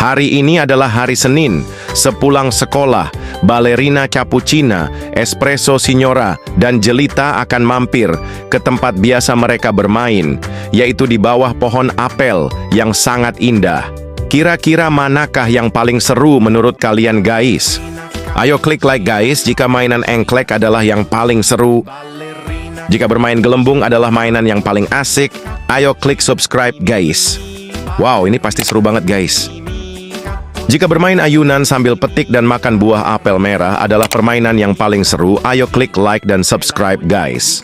Hari ini adalah hari Senin. Sepulang sekolah, Ballerina Cappuccina, Espresso Signora, dan Jelita akan mampir ke tempat biasa mereka bermain, yaitu di bawah pohon apel yang sangat indah. Kira-kira manakah yang paling seru menurut kalian, guys? Ayo klik like, guys, jika mainan engklek adalah yang paling seru. Jika bermain gelembung adalah mainan yang paling asik, ayo klik subscribe, guys. Wow, ini pasti seru banget, guys. Jika bermain ayunan sambil petik dan makan buah apel merah adalah permainan yang paling seru, ayo klik like dan subscribe, guys.